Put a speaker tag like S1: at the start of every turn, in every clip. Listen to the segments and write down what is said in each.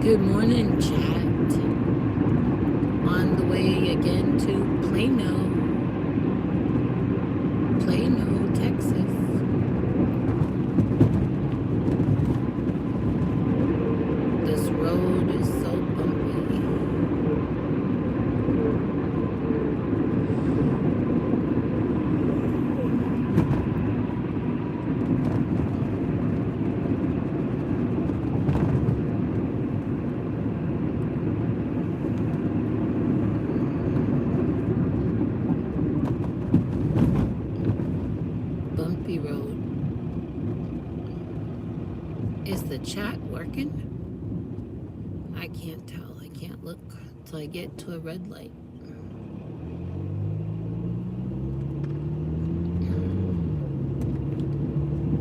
S1: Good morning, chat. On the way again to Plano, Texas. This road is so bumpy. Bumpy road. Is the chat working? I can't tell. I can't look till I get to a red light.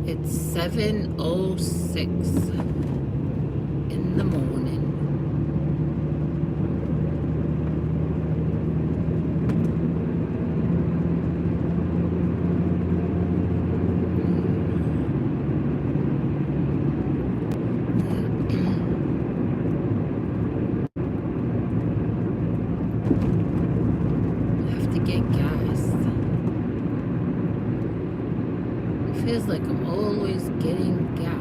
S1: It's 7:06 in the morning. I have to get gas. It feels like I'm always getting gas.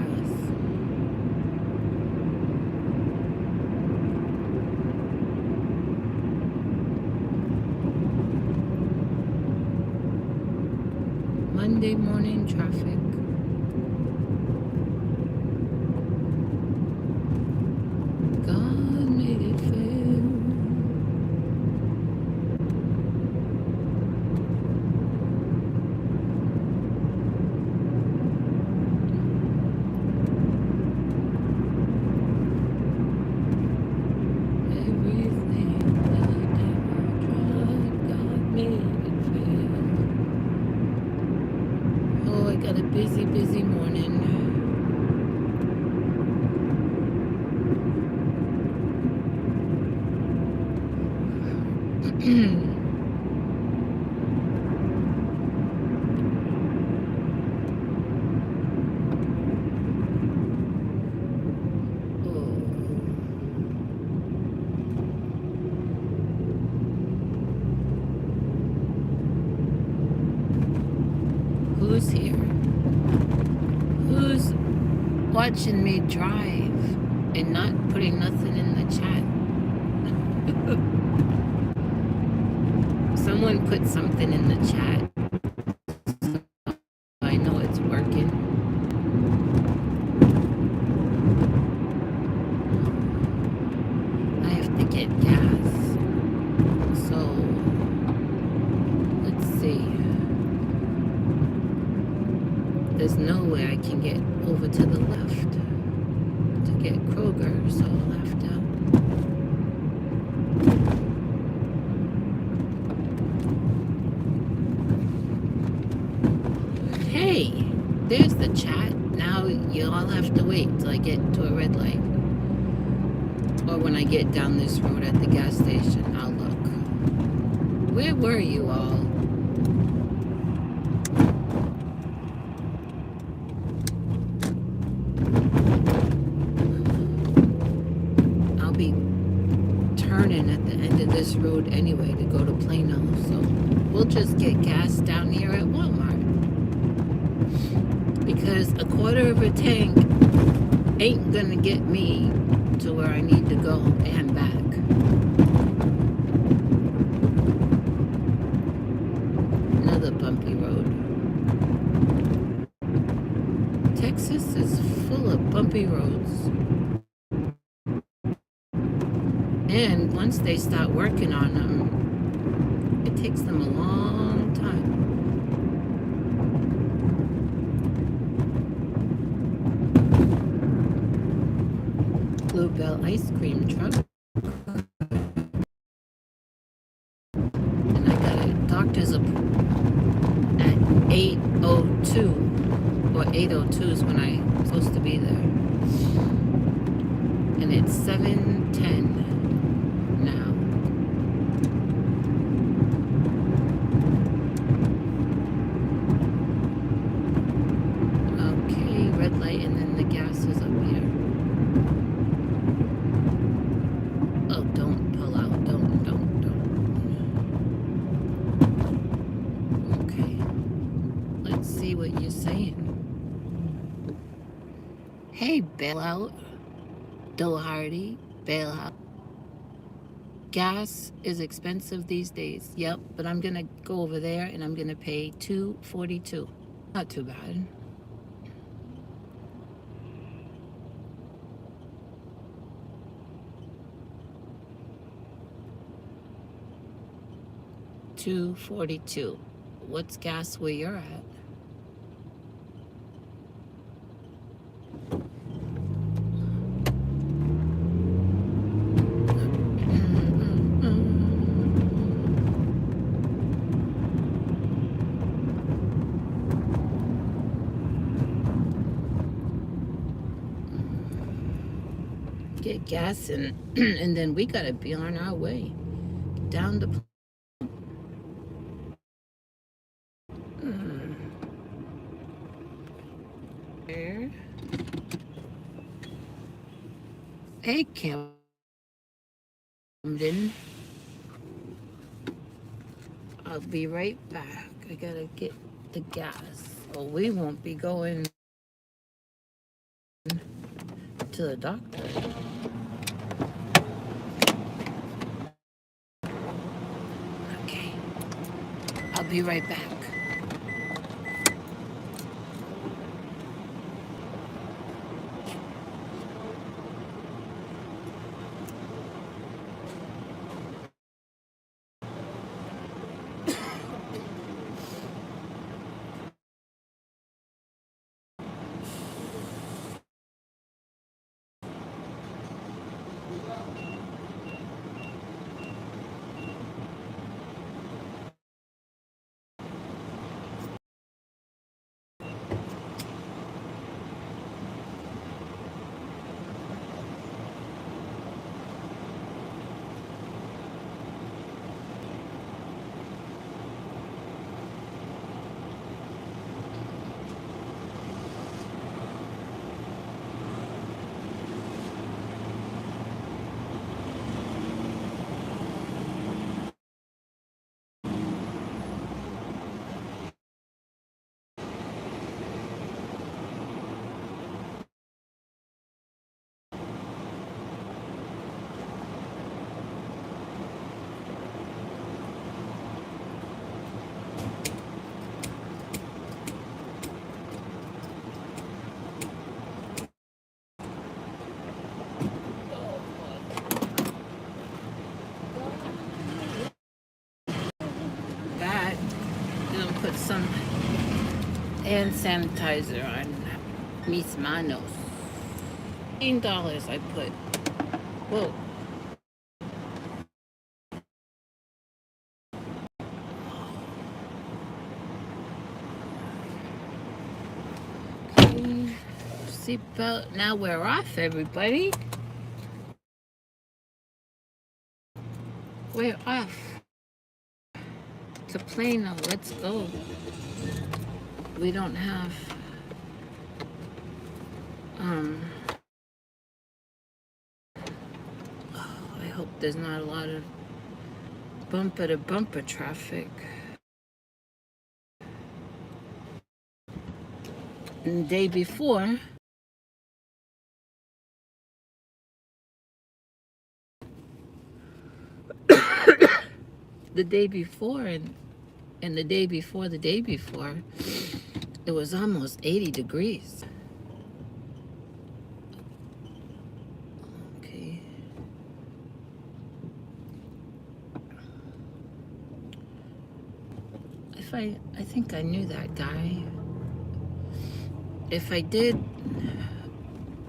S1: Monday morning traffic. God made it fair. Everything the devil tried, God made it fair. Oh, I got a busy morning. Who's here? Who's watching me drive and not putting nothing in the chat? Someone put something in the chat. I know it's working. I have to get gas. So, let's see. There's no way I can get over to the left to get Kroger, so I'll have to. Hey, there's the chat. Now you all have to wait till I get to a red light. Or when I get down this road at the gas station, I'll look. Where were you all? I'll be turning at the end of this road anyway to go to Plano, so we'll just get gas down here at Walmart. Because a quarter of a tank ain't gonna get me to where I need to go and back. Another bumpy road. Texas is full of bumpy roads. And once they start working on them, it takes them a long time. Bluebell ice cream truck. And I got a doctor's appointment at 8:02. Or 8:02 is when I'm supposed to be there. And it's 7:10 now. Okay, red light, and then the gas is up here. see what you're saying. Hey, bailout. Bill Hardy, bailout. Gas is expensive these days. Yep, but I'm gonna go over there and I'm gonna pay $2.42. Not too bad. $2.42. What's gas where you're at? Get gas and and then we gotta be on our way down the. Hey, Camden. I'll be right back. I gotta get the gas. Well, we won't be going to the doctor. Okay. I'll be right back. That, gonna put some hand sanitizer on mis manos. $15 I put. Whoa. Okay. Seatbelt. Now we're off, everybody. We're off to Plano. Let's go. We don't have I hope there's not a lot of bumper to bumper traffic. And the day before, the day before and the day before the day before, it was almost 80 degrees. Okay. I think I knew that guy. If I did,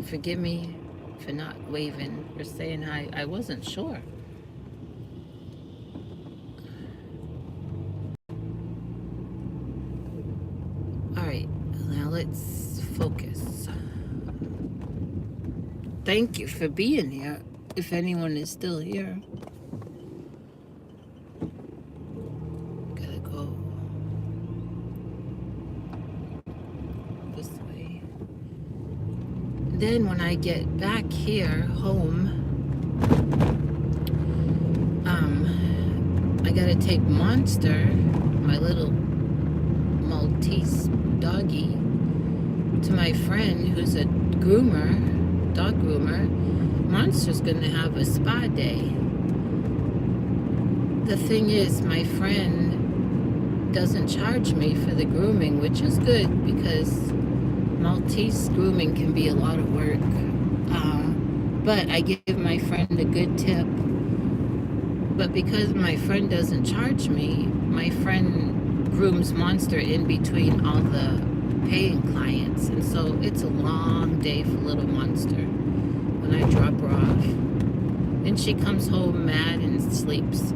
S1: forgive me for not waving or saying hi. I wasn't sure. Alright, now let's focus. Thank you for being here, if anyone is still here. Gotta go this way. Then when I get back here, home, I gotta take Monster, my little Maltese dog doggy to my friend who's a groomer, dog groomer. Monster's gonna have a spa day. The thing is, my friend doesn't charge me for the grooming, which is good because Maltese grooming can be a lot of work. But I give my friend a good tip. But because my friend doesn't charge me, my friend grooms Monster in between all the paying clients. And so it's a long day for little Monster when I drop her off. And she comes home mad and sleeps.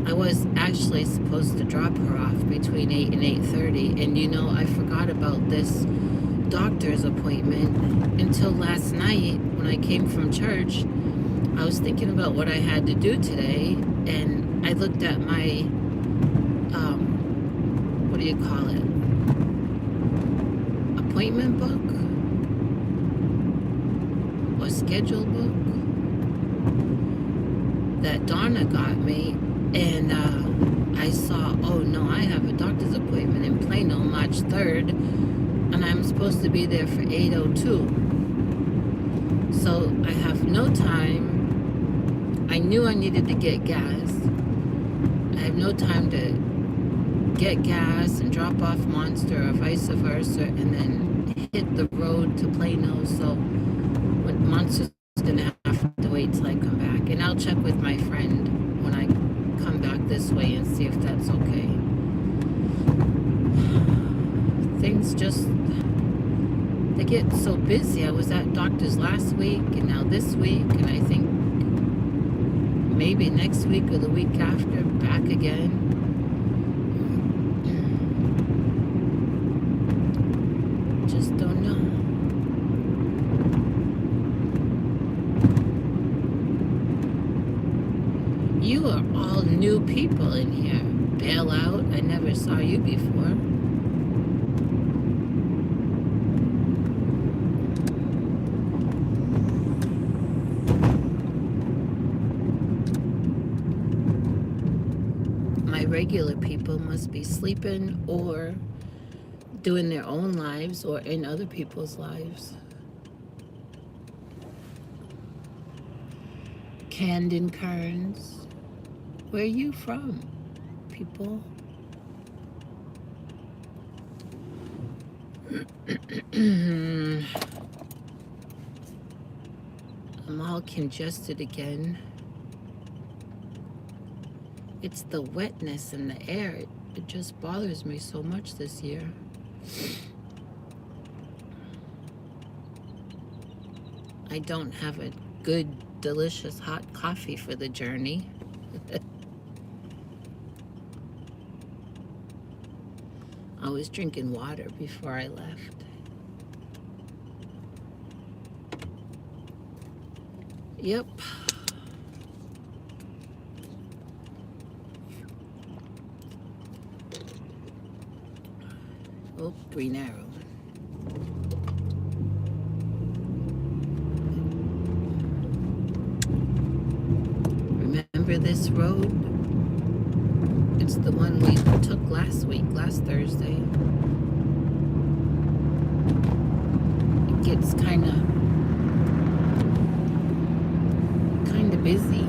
S1: I was actually supposed to drop her off between 8 and 8:30. And you know, I forgot about this doctor's appointment until last night when I came from church. I was thinking about what I had to do today, and I looked at my what do you call it, appointment book or schedule book that Donna got me, and I saw, oh no, I have a doctor's appointment in Plano March 3rd, and I'm supposed to be there for 8:02. So I have no time. I knew I needed to get gas. I have no time to get gas and drop off Monster or vice versa, and then hit the road to Plano. So when Monster's gonna have to wait till I come back, and I'll check with my friend when I come back this way and see if that's okay. Things just, they get so busy. I was at doctor's last week and now this week, and I think maybe next week or the week after back again. Just don't know. You are all new people in here. Bail out, I never saw you before. Regular people must be sleeping or doing their own lives or in other people's lives. Camden Kearns, where are you from, people? I'm all congested again. It's the wetness in the air. It just bothers me so much this year. I don't have a good, delicious hot coffee for the journey. I was drinking water before I left. Yep. Oh, Green Arrow. Remember this road? It's the one we took last Thursday. It gets kind of busy.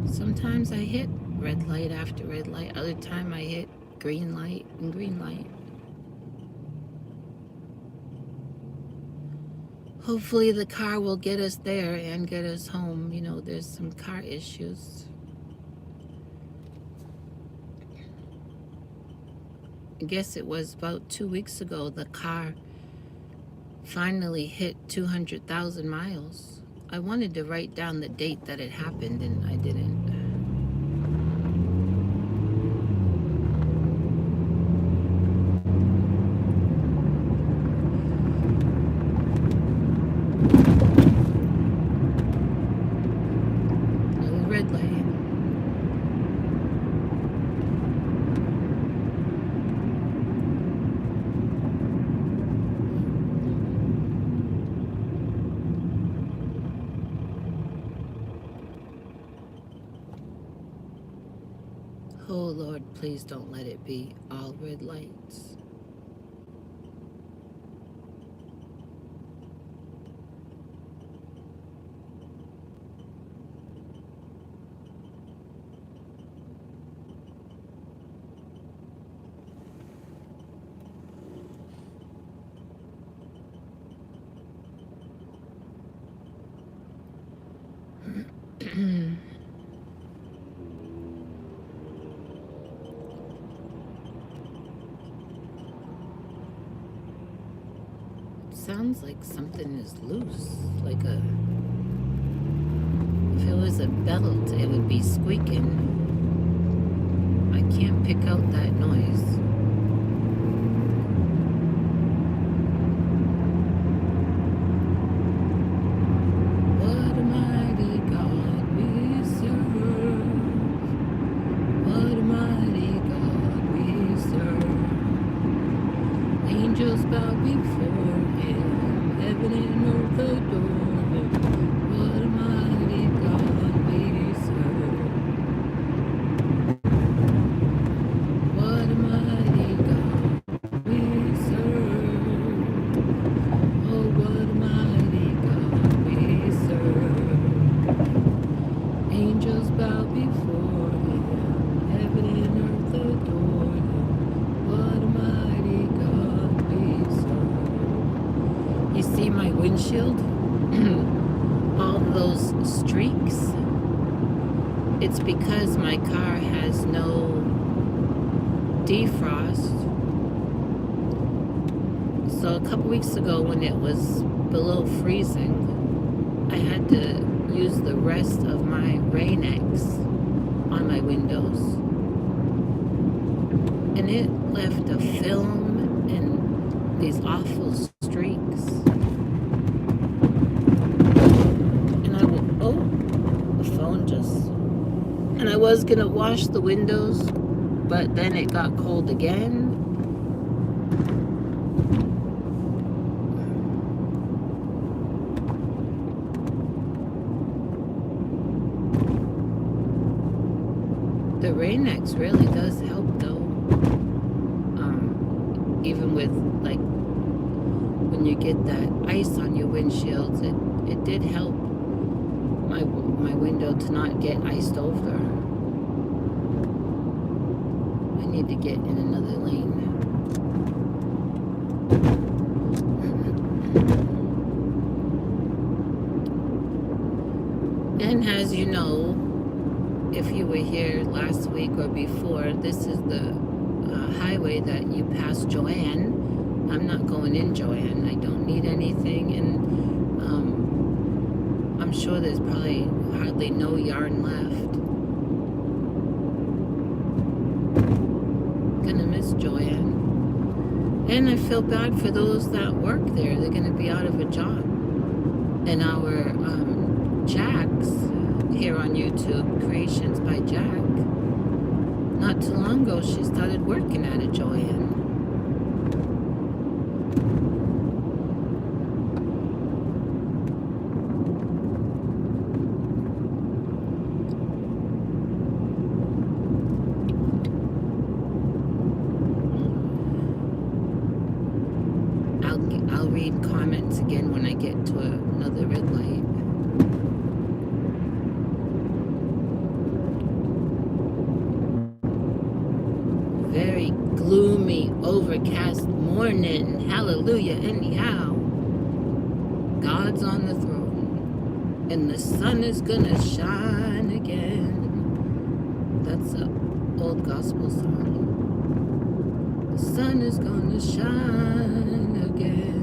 S1: Sometimes I hit red light after red light. Other time I hit green light and green light. Hopefully the car will get us there and get us home. You know, there's some car issues. I guess it was about 2 weeks ago the car finally hit 200,000 miles. I wanted to write down the date that it happened and I didn't. Please don't let it be all red lights. Sounds like something is loose, like if it was a belt, it would be squeaking. I can't pick out that noise. What a mighty God we serve. What a mighty God we serve. Angels bow before him, heaven and earth adore him. What a mighty God we serve. What a mighty God we serve. Oh, what a mighty God we serve. Angels bow before him, heaven and earth adore him. What a mighty God we serve. You see my windshield? All those streaks? It's because my car has no defrost. So a couple weeks ago when it was below freezing, I had to use the rest of my Rain-X on my windows. And it left a film and these awful streaks. And the phone just... And I was gonna wash the windows, but then it got cold again. The Rain-X really does help though. Even with like when you get that ice on your windshields, it did help my window to not get iced over. I need to get in another lane. And as you know, if you were here last week or before, this is the highway that you pass Joanne. I'm not going in Joanne. I don't need anything, and I'm sure there's probably hardly no yarn left. Gonna miss Joanne. And I feel bad for those that work there. They're gonna be out of a job. And our Jax here on YouTube, Creations by Jack, not too long ago she started working at a Joanne. I'll read comments again when I get to another red light. Very gloomy, overcast morning. Hallelujah. Anyhow, God's on the throne, and the sun is gonna shine again. That's an old gospel song. The sun is gonna shine again.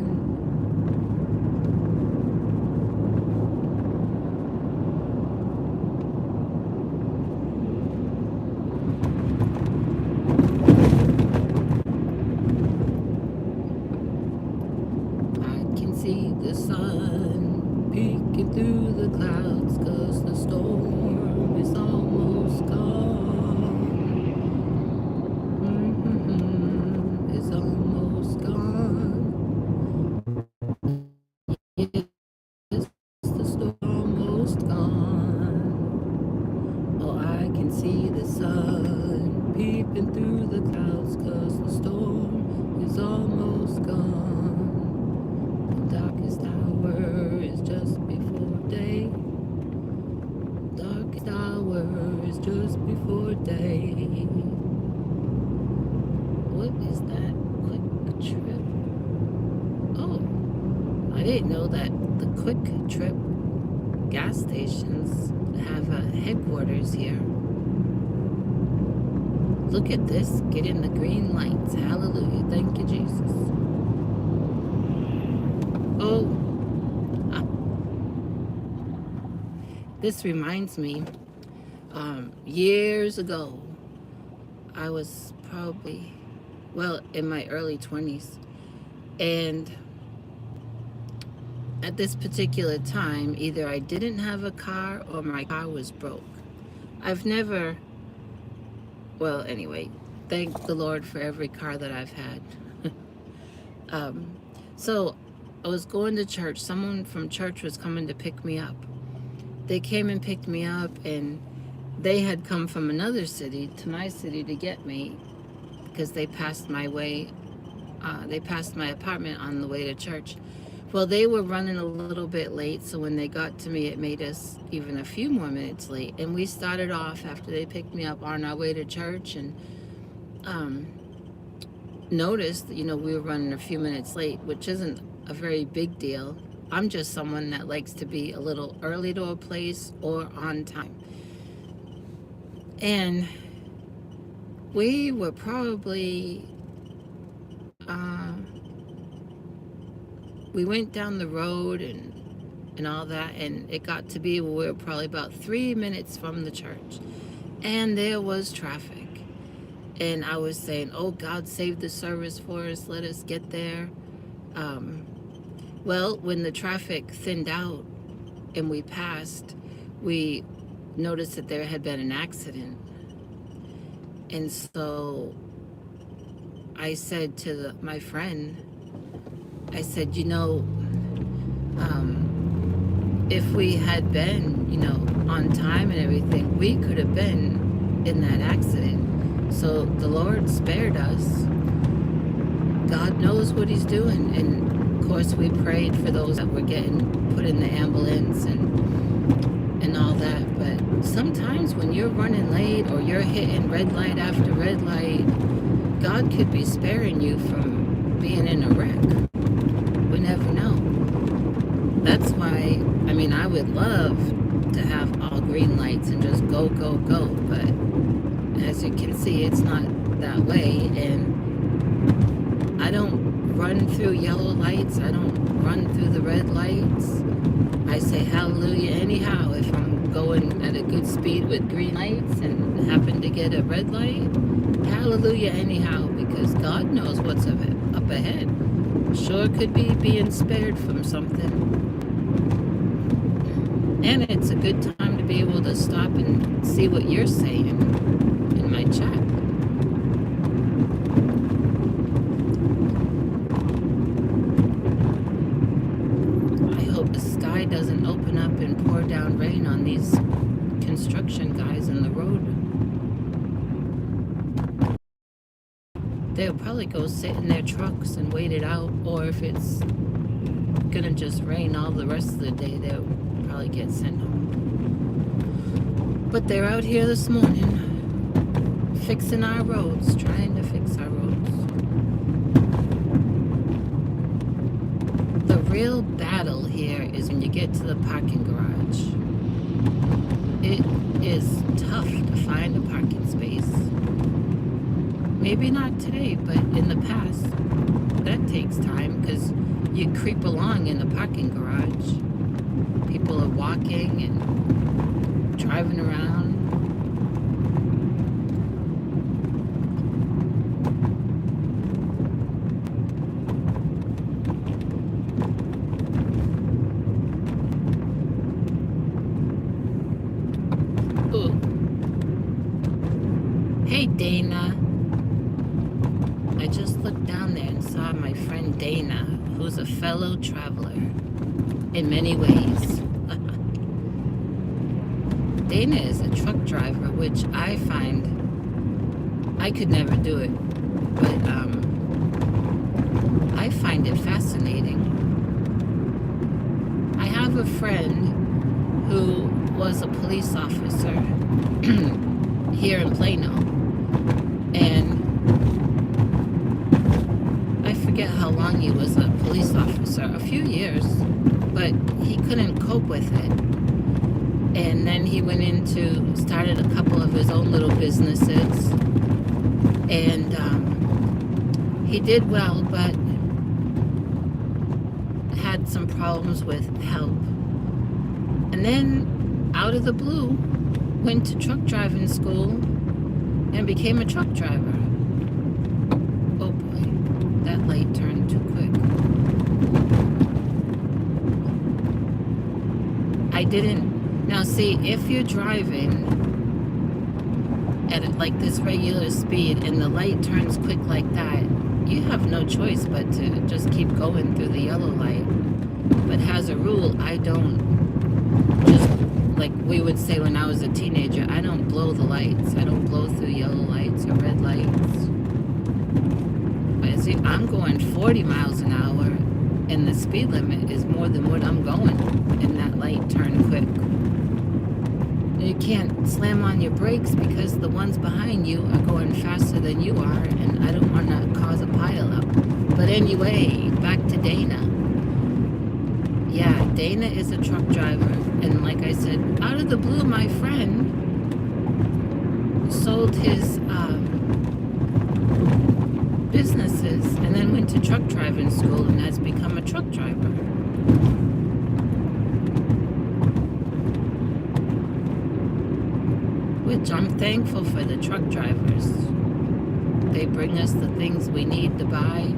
S1: See the sun peeking through the clouds, 'cause the storm is almost gone. It's almost gone. through the clouds, 'cause the storm is almost gone. The darkest hour is just before day. Darkest hour is just before day. What is that Quick Trip? Oh, I didn't know that the Quick Trip gas stations have a headquarters here. Look at this, get in the green lights. Hallelujah, thank you, Jesus. Oh, ah. This reminds me, years ago, I was probably, well, in my early 20s, and at this particular time, either I didn't have a car or my car was broke. I've never, well, anyway, thank the Lord for every car that I've had. So I was going to church. Someone from church was coming to pick me up. They came and picked me up, and they had come from another city to my city to get me because they passed my way. They passed my apartment on the way to church. Well, they were running a little bit late, so when they got to me, it made us even a few more minutes late. And we started off after they picked me up on our way to church, and noticed, we were running a few minutes late, which isn't a very big deal. I'm just someone that likes to be a little early to a place or on time. And we were probably, we went down the road and all that, and it got to be, we were probably about 3 minutes from the church. And there was traffic. And I was saying, oh, God, save the service for us. Let us get there. Well, when the traffic thinned out and we passed, we noticed that there had been an accident. And so I said to my friend, I said, if we had been, on time and everything, we could have been in that accident. So the Lord spared us. God knows what he's doing. And of course we prayed for those that were getting put in the ambulance and all that. But sometimes when you're running late or you're hitting red light after red light, God could be sparing you from being in a wreck. We never know. That's why, I would love to have all green lights and just go, go, go. But as you can see, it's not that way. And I don't run through yellow lights. I don't run through the red lights. I say hallelujah anyhow. If I'm going at a good speed with green lights and happen to get a red light, hallelujah anyhow, because God knows what's up ahead. Sure could be being spared from something. And it's a good time to be able to stop and see what you're saying in my chat. I hope the sky doesn't open up and pour down rain on these construction guys in the road. They'll probably go sit in their trucks and wait it out, or if it's gonna just rain all the rest of the day, they'll probably get sent home. But they're out here this morning fixing our roads, trying to fix our roads. The real battle here is when you get to the parking garage. It is tough to find a parking space. Maybe not today, but in the past, that takes time because you creep along in the parking garage. People are walking and driving around. Ooh. Hey, Dana. I just looked down there and saw my friend Dana, who's a fellow traveler in many ways. Dana is a truck driver, which I find I could never do it, but I find it fascinating. I have a friend who was a police officer here in Plano, and I forget how long he was a police officer, a few years, but he couldn't cope with it. And then he went started a couple of his own little businesses, and he did well, but had some problems with help. And then, out of the blue, went to truck driving school and became a truck driver. Oh boy, that light turned too quick. I didn't. Now see, if you're driving at like this regular speed and the light turns quick like that, you have no choice but to just keep going through the yellow light. But as a rule, I don't just, like we would say when I was a teenager, I don't blow the lights. I don't blow through yellow lights or red lights. But see, I'm going 40 miles an hour and the speed limit is more than what I'm going, and that light turned quick. You can't slam on your brakes because the ones behind you are going faster than you are, and I don't want to cause a pileup. But anyway, back to Dana. Yeah, Dana is a truck driver, and like I said, out of the blue, my friend sold his businesses and then went to truck driving school and has become a truck driver. Which I'm thankful for the truck drivers. They bring us the things we need to buy.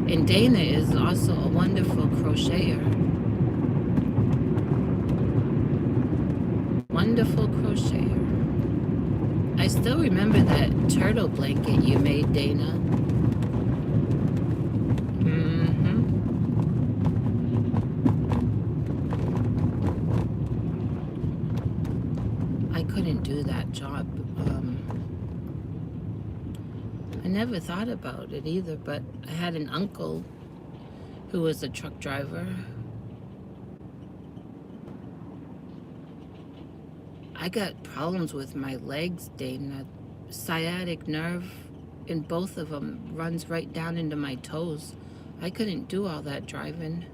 S1: And Dana is also a wonderful crocheter. Wonderful crocheter. I still remember that turtle blanket you made, Dana. I couldn't do that job. I never thought about it either, but I had an uncle who was a truck driver. I got problems with my legs, Dana. Sciatic nerve in both of them runs right down into my toes. I couldn't do all that driving.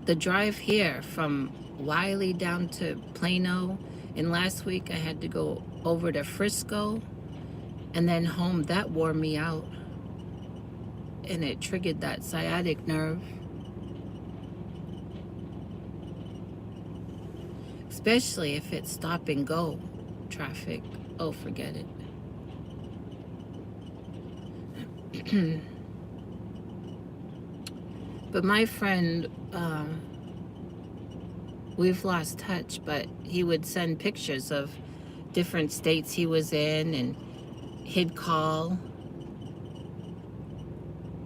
S1: The drive here from Wiley down to Plano, and last week I had to go over to Frisco and then home. That wore me out, and it triggered that sciatic nerve. Especially if it's stop and go traffic. Oh, forget it. But my friend, we've lost touch, but he would send pictures of different states he was in, and he'd call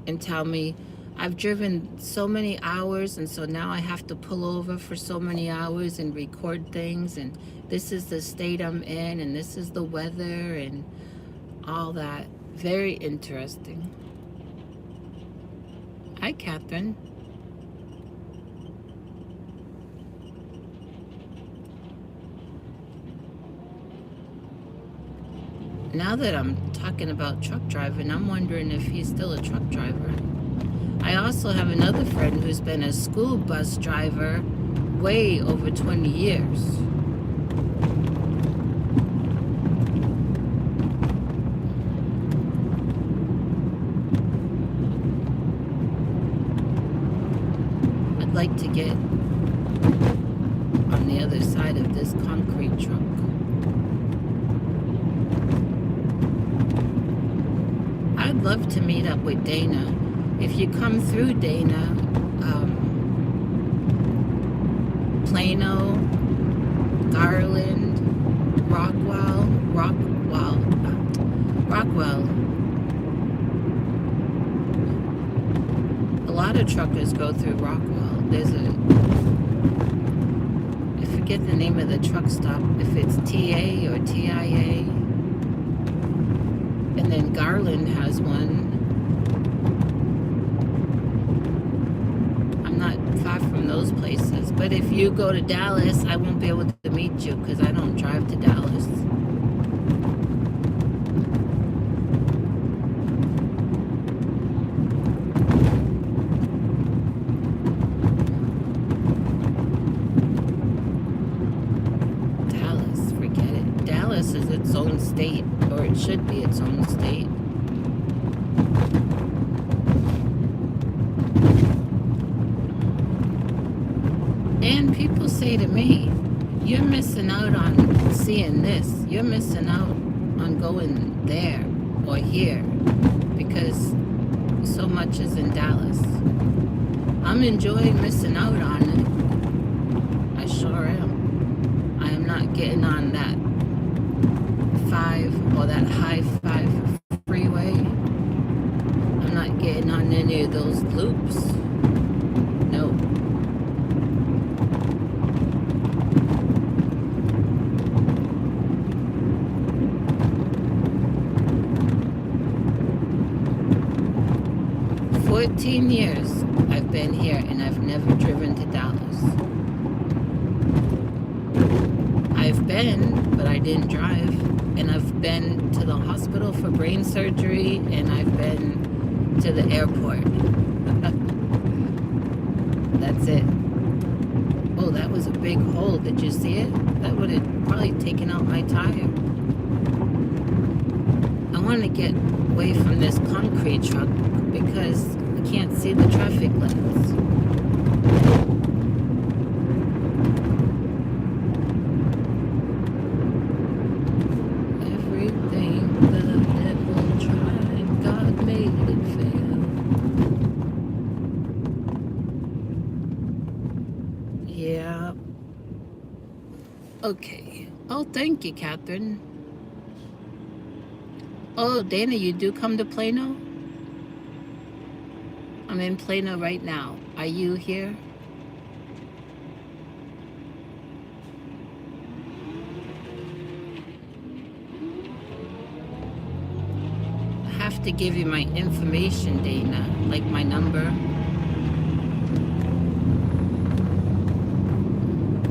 S1: and tell me, I've driven so many hours, and so now I have to pull over for so many hours and record things, and this is the state I'm in, and this is the weather, and all that. Very interesting. Hi, Catherine. Now that I'm talking about truck driving, I'm wondering if he's still a truck driver. I also have another friend who's been a school bus driver way over 20 years. I'd like to get on the other side of this concrete truck. I'd love to meet up with Dana. If you come through Dana, Plano, Garland, Rockwell, a lot of truckers go through Rockwell. There's I forget the name of the truck stop, if it's TA or TIA. And then Garland has one. I'm not far from those places. But if you go to Dallas, I won't be able to meet you because I don't drive to Dallas. Dallas, forget it. Dallas is its own state, or it should be its own state. And people say to me, you're missing out on seeing this. You're missing out on going there or here because so much is in Dallas. I'm enjoying missing out on it. I sure am. I am not getting on that 5 or that high 5 freeway. I'm not getting on any of those loops. No. 14 years I've been here and I've never driven to Dallas. I've been, but I didn't drive. And I've been to the hospital for brain surgery and I've been to the airport. That's it. Oh, that was a big hole. Did you see it? That would have probably taken out my tire. I want to get away from this concrete truck because I can't see the traffic lights. Everything the devil tried, God made it fail. Yeah. Okay. Oh, thank you, Catherine. Oh, Dana, you do come to Plano? I'm in Plano right now. Are you here? I have to give you my information, Dana, like my number.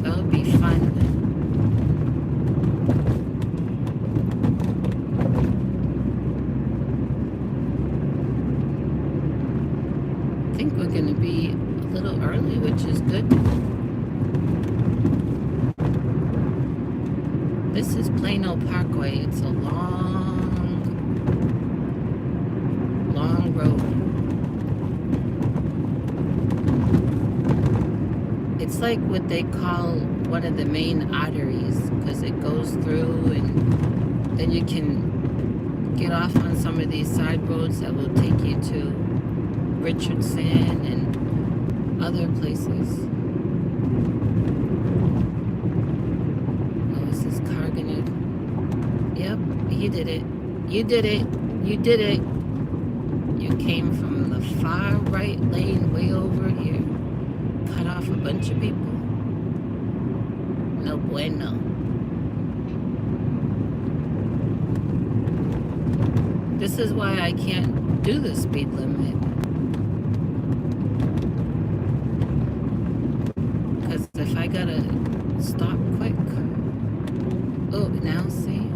S1: That would be fun. I think we're going to be a little early, which is good. This is Plano Parkway. It's a long road. It's like what they call one of the main arteries because it goes through and then you can get off on some of these side roads that will take you to Richardson and other places. Oh, is this car gonna... Yep, he did it. You did it. You did it. You came from the far right lane way over here. Cut off a bunch of people. No bueno. This is why I can't do the speed limit. Because if I gotta stop quick. Oh, now see?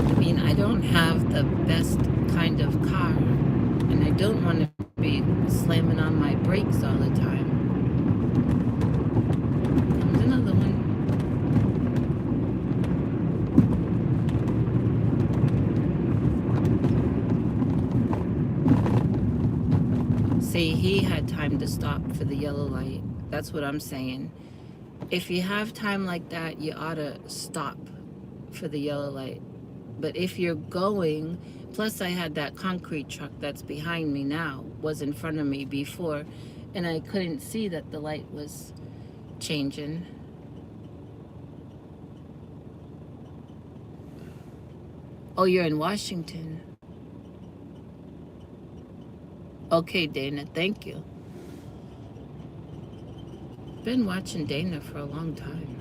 S1: I mean, I don't have the best kind of car, and I don't want to be slamming on my brakes all the time. Comes another one. See, he had time to stop for the yellow light. That's what I'm saying. If you have time like that, you ought to stop for the yellow light. But if you're going, plus I had that concrete truck that's behind me now, was in front of me before, and I couldn't see that the light was changing. Oh, you're in Washington. Okay, Dana, thank you. Been watching Dana for a long time.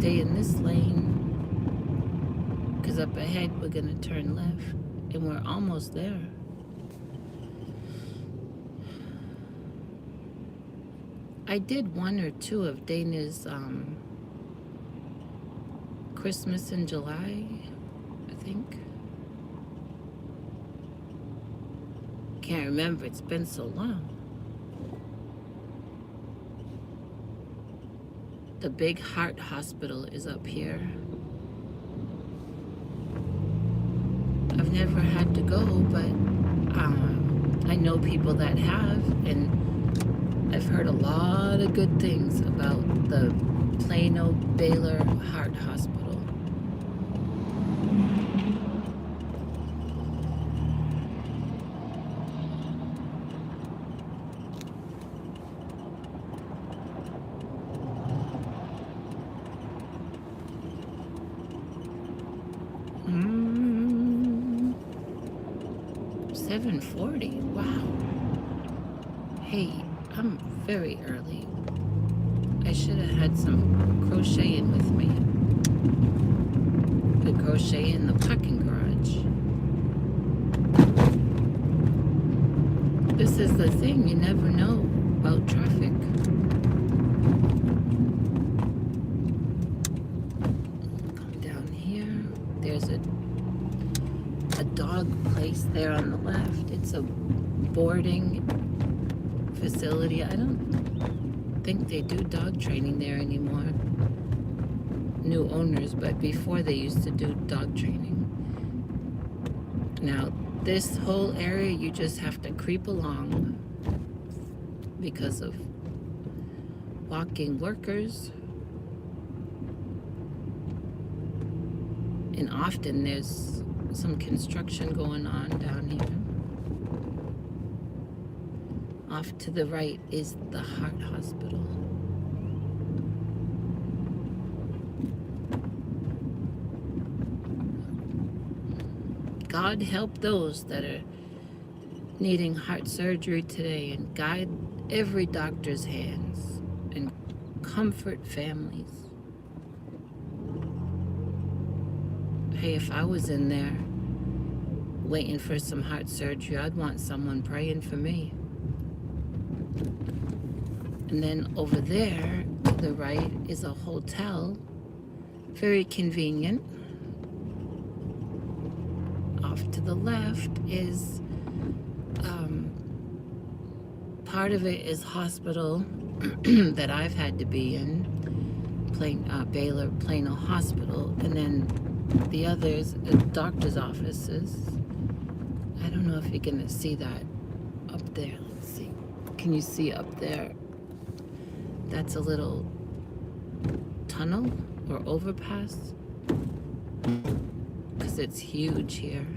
S1: stay in this lane because up ahead we're going to turn left and we're almost there. I did one or two of Dana's Christmas in July, I think. Can't remember, it's been so long. The big heart hospital is up here. I've never had to go, but I know people that have, and I've heard a lot of good things about the Plano Baylor Heart Hospital. Mm, 7:40. Wow. Hey, I'm very early. I should have had some crocheting with me. The crochet in the parking garage. This is the thing, you never know about traffic. Come down here. There's a dog place there on the left. It's a boarding facility. I don't think they do dog training there anymore. New owners, but before they used to do dog training. Now, this whole area you just have to creep along because of walking workers. And often there's some construction going on down here. Off to the right is the heart hospital. God help those that are needing heart surgery today, and guide every doctor's hands and comfort families. Hey, if I was in there waiting for some heart surgery, I'd want someone praying for me. And then over there to the right is a hotel, very convenient. Off to the left is part of it is hospital that I've had to be in, Baylor Plano Hospital, and then the others are doctor's offices. I don't know if you're gonna see that up there. Let's see. Can you see up there? That's a little tunnel or overpass, because it's huge here.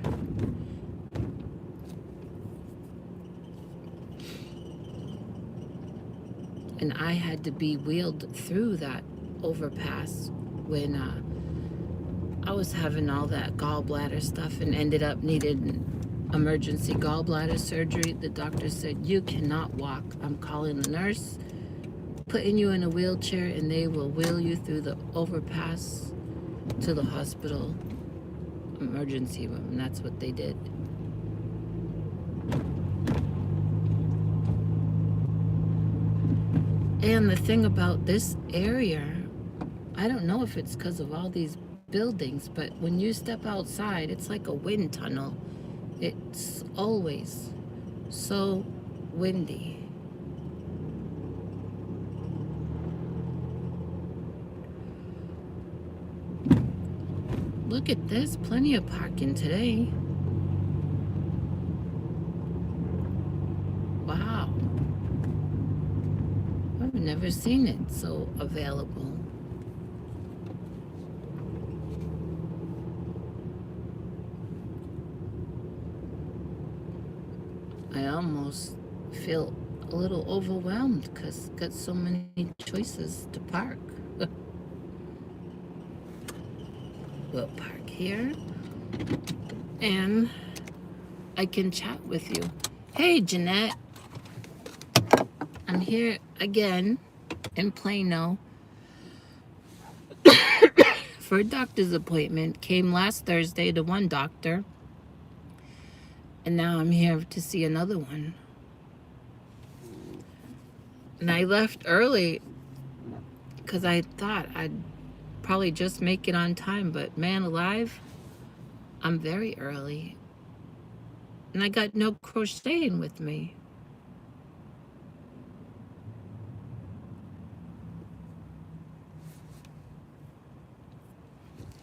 S1: And I had to be wheeled through that overpass when I was having all that gallbladder stuff and ended up needing emergency gallbladder surgery. The doctor said, "You cannot walk. I'm calling the nurse, putting you in a wheelchair, and they will wheel you through the overpass to the hospital emergency room." And that's what they did. And the thing about this area, I don't know if it's because of all these buildings, but when you step outside, it's like a wind tunnel. It's always so windy. Look at this, plenty of parking today. Wow. I've never seen it so available. I almost feel a little overwhelmed because got so many choices to park. We'll park here and I can chat with you. Hey, Jeanette. I'm here again in Plano. for a doctor's appointment. Came last Thursday to one doctor, and now I'm here to see another one. And I left early because I thought I'd probably just make it on time, but man alive, I'm very early. And I got no crocheting with me.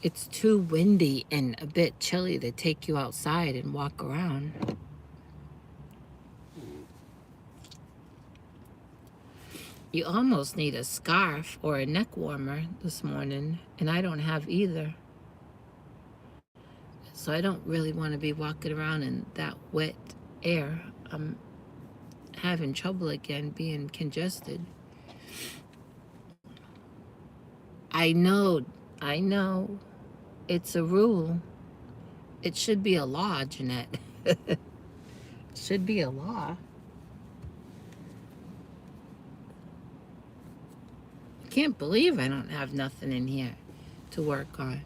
S1: It's too windy and a bit chilly to take you outside and walk around. You almost need a scarf or a neck warmer this morning, and I don't have either. So I don't really want to be walking around in that wet air. I'm having trouble again being congested. I know. It's a rule. It should be a law, Jeanette. It should be a law. I can't believe I don't have nothing in here to work on.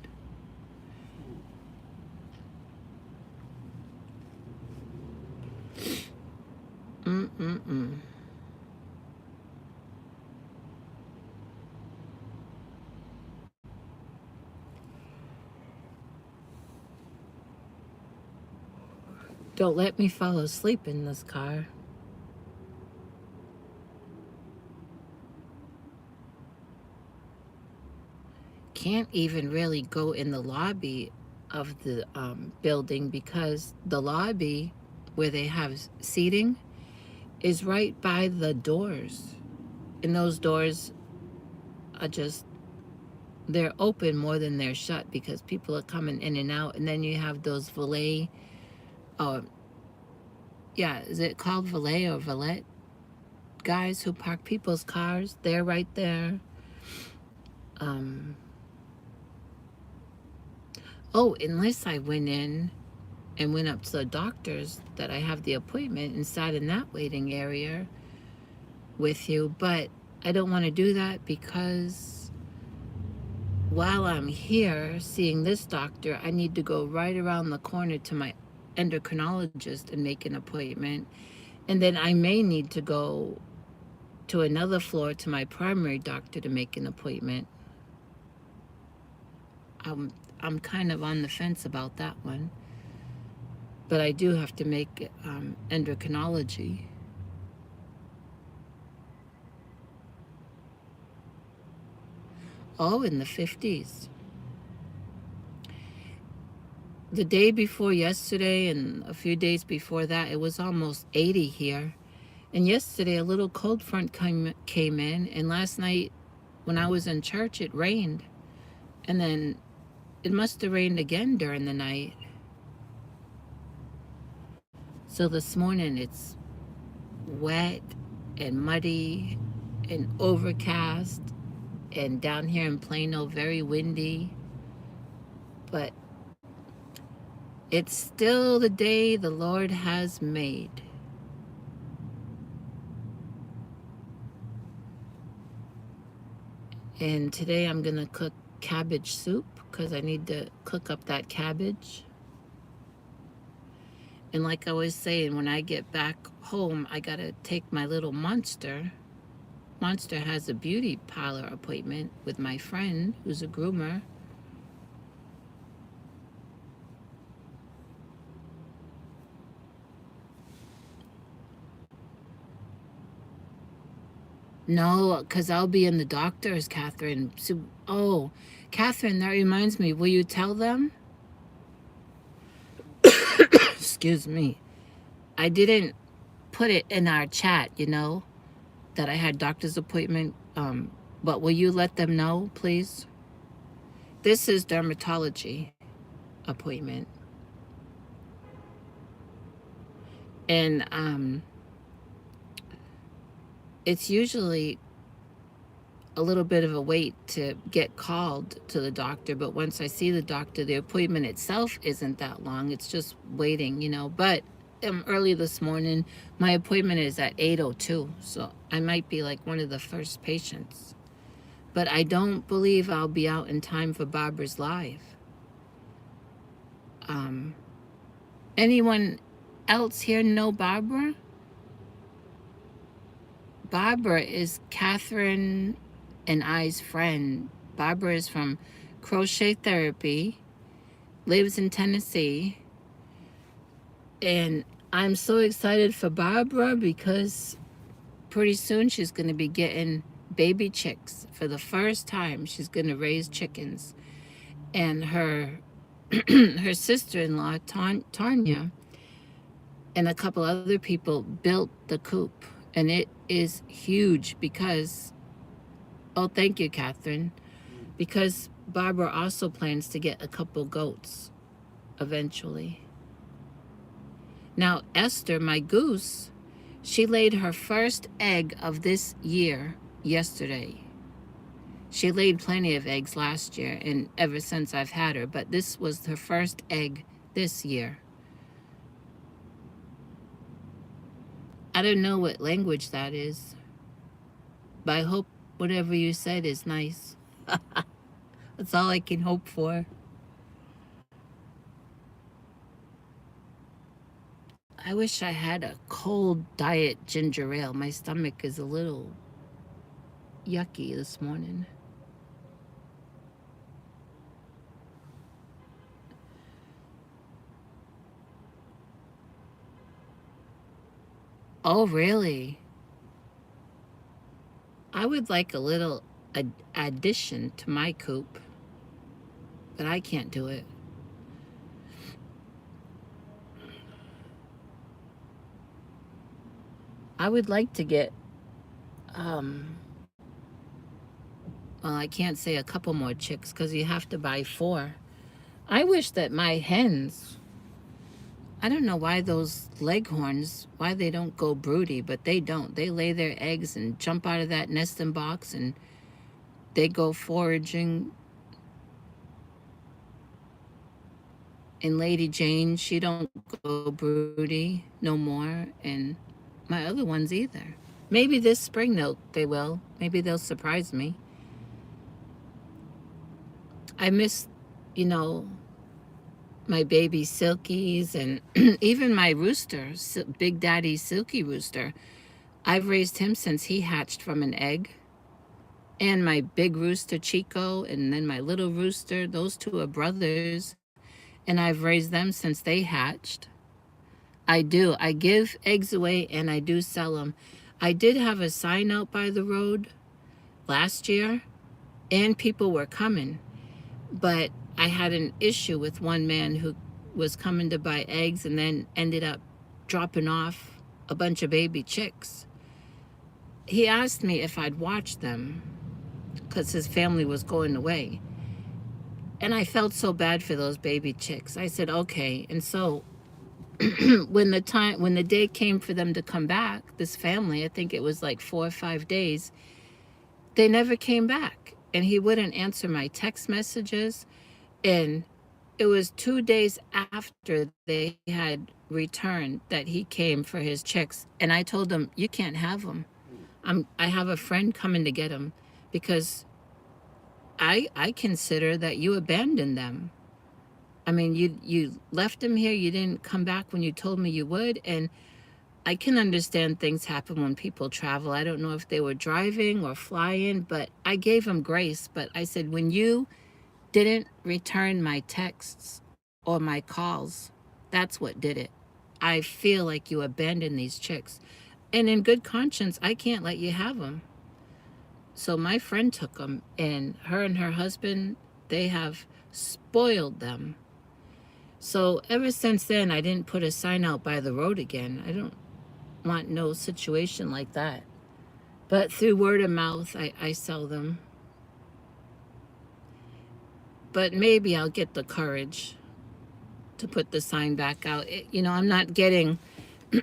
S1: Don't let me fall asleep in this car. Can't even really go in the lobby of the building because the lobby where they have seating is right by the doors. And those doors are just, they're open more than they're shut because people are coming in and out. And then you have those valet, is it called valet or valet guys who park people's cars? They're right there. Unless I went in and went up to the doctor's that I have the appointment and sat in that waiting area with you. But I don't want to do that because while I'm here seeing this doctor, I need to go right around the corner to my endocrinologist and make an appointment. And then I may need to go to another floor to my primary doctor to make an appointment. I'm kind of on the fence about that one. But I do have to make endocrinology. Oh, in the 50s. The day before yesterday and a few days before that, it was almost 80 here. And yesterday, a little cold front came in. And last night, when I was in church, it rained. And then it must have rained again during the night. So this morning, it's wet and muddy and overcast. And down here in Plano, very windy. But it's still the day the Lord has made. And today I'm going to cook cabbage soup because I need to cook up that cabbage. And like I was saying, when I get back home, I got to take my little Monster. Monster has a beauty parlor appointment with my friend who's a groomer. No, because I'll be in the doctor's, Catherine. So, Catherine, that reminds me. Will you tell them? Excuse me. I didn't put it in our chat, that I had doctor's appointment. But will you let them know, please? This is dermatology appointment. And it's usually a little bit of a wait to get called to the doctor, but once I see the doctor, the appointment itself isn't that long. It's just waiting, But early this morning, my appointment is at 8:02, so I might be like one of the first patients. But I don't believe I'll be out in time for Barbara's live. Anyone else here know Barbara? Barbara is Catherine and I's friend. Barbara is from Crochet Therapy, lives in Tennessee. And I'm so excited for Barbara because pretty soon she's going to be getting baby chicks. For the first time, she's going to raise chickens. And her her sister-in-law, Tanya, and a couple other people built the coop. And it is huge because, oh, thank you, Catherine, because Barbara also plans to get a couple goats eventually. Now, Esther, my goose, she laid her first egg of this year yesterday. She laid plenty of eggs last year and ever since I've had her, but this was her first egg this year. I don't know what language that is, but I hope whatever you said is nice. That's all I can hope for. I wish I had a cold diet ginger ale. My stomach is a little yucky this morning. Oh, really? I would like a little addition to my coop, but I can't do it. I would like to get, well, I can't say a couple more chicks because you have to buy 4. I wish that my hens, I don't know why those leghorns, why they don't go broody, but they don't. They lay their eggs and jump out of that nesting box and they go foraging. And Lady Jane, she don't go broody no more, and my other ones either. Maybe this spring they will. Maybe they'll surprise me. I miss, my baby Silkies and even my rooster, Big Daddy Silky Rooster. I've raised him since he hatched from an egg. And my big rooster Chico and then my little rooster, those 2 are brothers. And I've raised them since they hatched. I do. I give eggs away and I do sell them. I did have a sign out by the road last year and people were coming. But I had an issue with one man who was coming to buy eggs and then ended up dropping off a bunch of baby chicks. He asked me if I'd watch them because his family was going away. And I felt so bad for those baby chicks. I said, okay. And so when the day came for them to come back, this family, I think it was like 4 or 5 days, they never came back. And he wouldn't answer my text messages. And it was 2 days after they had returned that he came for his chicks. And I told him, you can't have them. I have a friend coming to get them because I consider that you abandoned them. I mean, you left them here. You didn't come back when you told me you would. And I can understand things happen when people travel. I don't know if they were driving or flying, but I gave them grace. But I said, when you didn't return my texts or my calls, that's what did it. I feel like you abandoned these chicks. And in good conscience, I can't let you have them. So my friend took them, and her husband, they have spoiled them. So ever since then, I didn't put a sign out by the road again. I don't want no situation like that. But through word of mouth, I sell them. But maybe I'll get the courage to put the sign back out. I'm not getting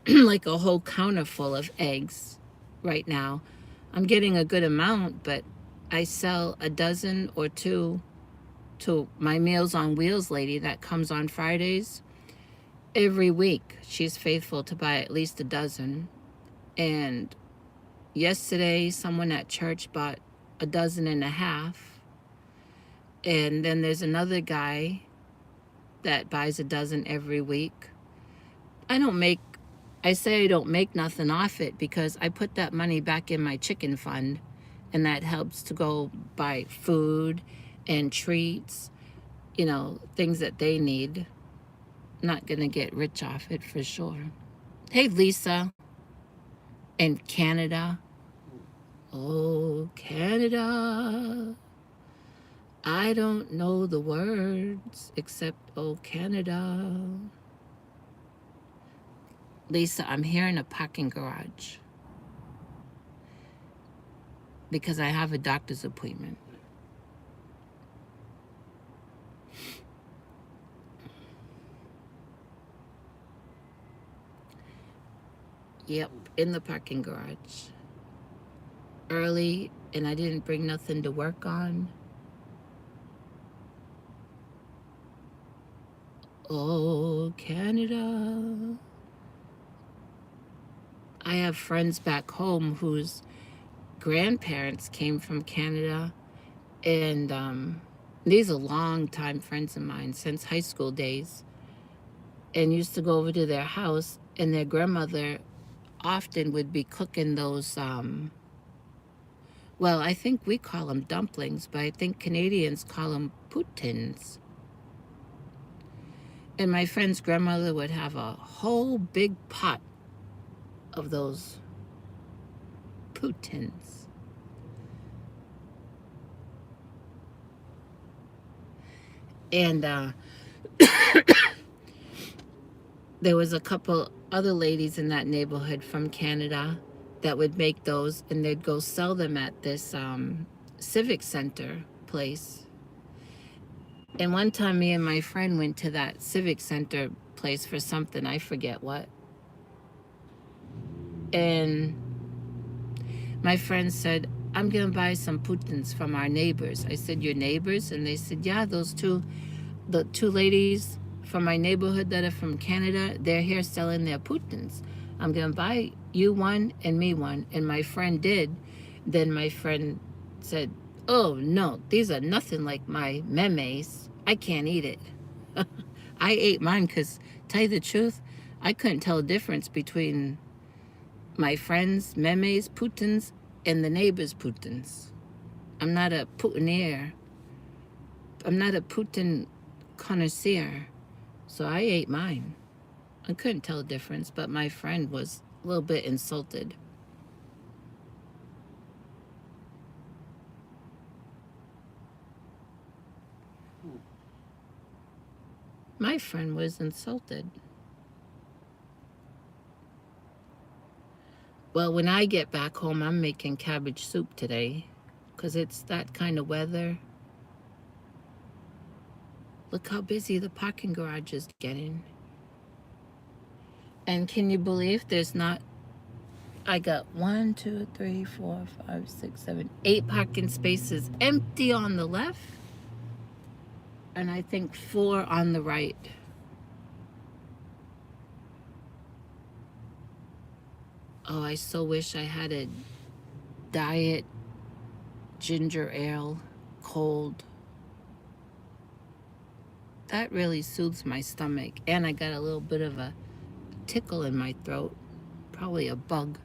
S1: like a whole counter full of eggs right now. I'm getting a good amount, but I sell a dozen or 2 to my Meals on Wheels lady that comes on Fridays. Every week, she's faithful to buy at least a dozen. And yesterday, someone at church bought a dozen and a half. And then there's another guy that buys a dozen every week. I don't make, I say I don't make nothing off it because I put that money back in my chicken fund, and that helps to go buy food and treats, you know, things that they need. Not gonna get rich off it for sure. Hey, Lisa in Canada. Oh, Canada. I don't know the words except oh, Canada. Lisa, I'm here in a parking garage because I have a doctor's appointment. Yep, in the parking garage. Early, and I didn't bring nothing to work on. Oh, Canada. I have friends back home whose grandparents came from Canada, and these are long-time friends of mine since high school days, and used to go over to their house, and their grandmother often would be cooking those, well, I think we call them dumplings, but I think Canadians call them poutines. And my friend's grandmother would have a whole big pot of those poutines. And there was a couple other ladies in that neighborhood from Canada that would make those, and they'd go sell them at this civic center place. And one time me and my friend went to that civic center place for something, I forget what. And my friend said, I'm gonna buy some poutines from our neighbors. I said, your neighbors? And they said, yeah, the two ladies from my neighborhood that are from Canada, they're here selling their poutines. I'm gonna buy you one and me one. And my friend did. Then my friend said, oh no, these are nothing like my memes. I can't eat it. I ate mine because, tell you the truth, I couldn't tell the difference between my friend's memes, poutines, and the neighbor's poutines. I'm not a poutinier. I'm not a Putin connoisseur. So I ate mine. I couldn't tell the difference, but my friend was a little bit insulted. My friend was insulted. Well, when I get back home, I'm making cabbage soup today because it's that kind of weather. Look how busy the parking garage is getting. And can you believe there's not, I got 1, 2, 3, 4, 5, 6, 7, 8 parking spaces empty on the left, and I think 4 on the right. Oh, I so wish I had a diet ginger ale, cold. That really soothes my stomach. And I got a little bit of a tickle in my throat. Probably a bug.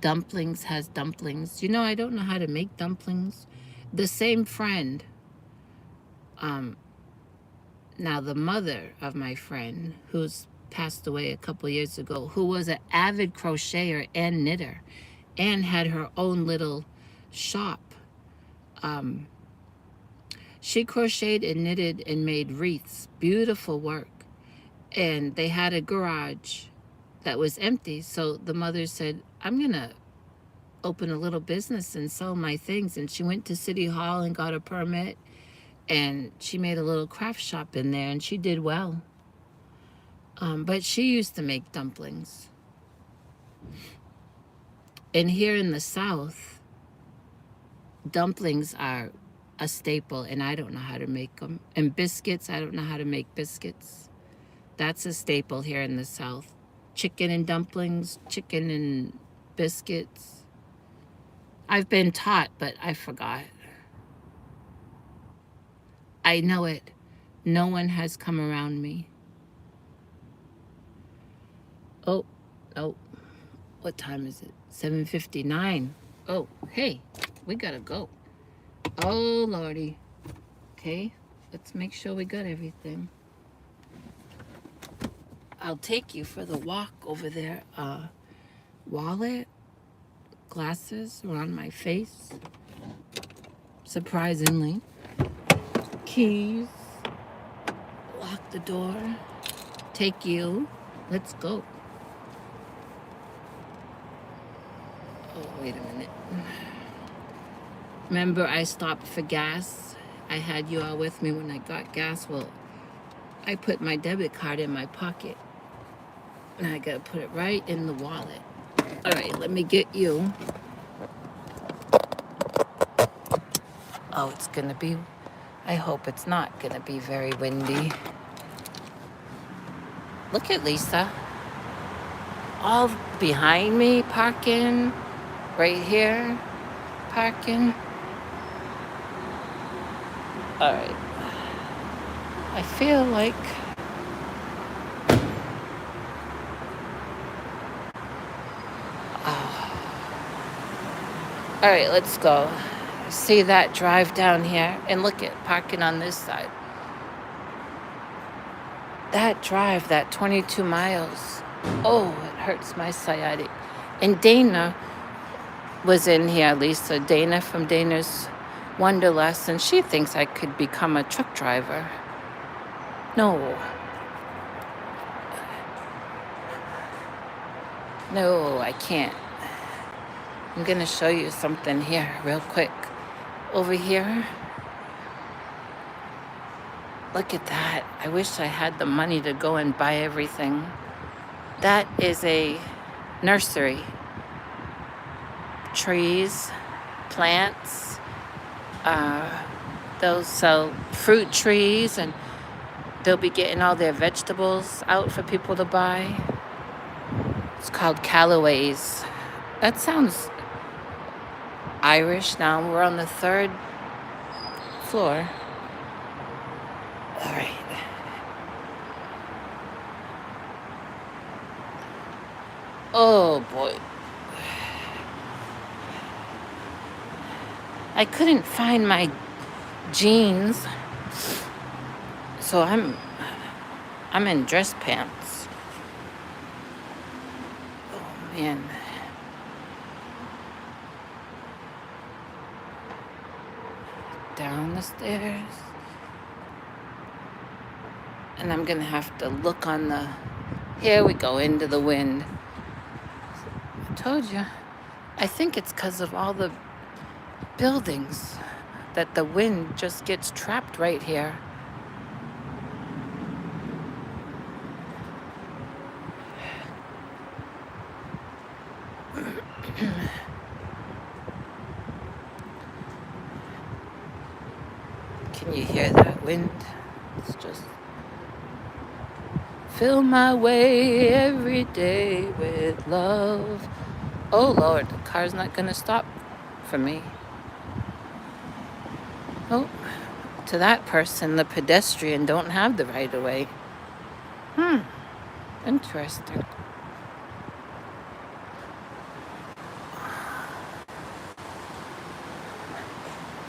S1: Dumplings has dumplings. You know, I don't know how to make dumplings. The same friend, now the mother of my friend, who's passed away a couple years ago, who was an avid crocheter and knitter and had her own little shop. She crocheted and knitted and made wreaths, beautiful work. And they had a garage that was empty. So the mother said, I'm going to open a little business and sell my things. And she went to City Hall and got a permit. And she made a little craft shop in there, and she did well. But she used to make dumplings. And here in the South, dumplings are a staple, and I don't know how to make them. And biscuits, I don't know how to make biscuits. That's a staple here in the South. Chicken and dumplings, chicken and biscuits. I've been taught, but I forgot. I know it. No one has come around me. Oh, oh, what time is it? 7:59. Oh, hey, we gotta go. Oh, Lordy. Okay, let's make sure we got everything. I'll take you for the walk over there. Wallet, glasses are on my face. Surprisingly. Keys. Lock the door. Take you. Let's go. Oh, wait a minute. Remember, I stopped for gas. I had you all with me when I got gas. Well, I put my debit card in my pocket. And I gotta put it right in the wallet. All right, let me get you. Oh, it's gonna be, I hope it's not gonna be very windy. Look at Lisa. All behind me, parking. Right here, parking. All right. I feel like all right, let's go. See that drive down here? And look at parking on this side. That drive, that 22 miles. Oh, it hurts my sciatic. And Dana was in here, Lisa. Dana from Dana's Wanderlust, and she thinks I could become a truck driver. No. No, I can't. I'm going to show you something here real quick. Over here. Look at that. I wish I had the money to go and buy everything. That is a nursery. Trees, plants. They'll sell fruit trees, and they'll be getting all their vegetables out for people to buy. It's called Callaway's. That sounds Irish. Now we're on the 3rd floor. All right. Oh boy. I couldn't find my jeans, so I'm in dress pants. Oh man. Down the stairs. And I'm gonna have to look on the, here we go, into the wind. I told you. I think it's because of all the buildings that the wind just gets trapped right here. Can you hear that wind? It's just fill my way every day with love. Oh Lord, the car's not gonna stop for me. Oh, to that person, the pedestrian don't have the right of way. Interesting.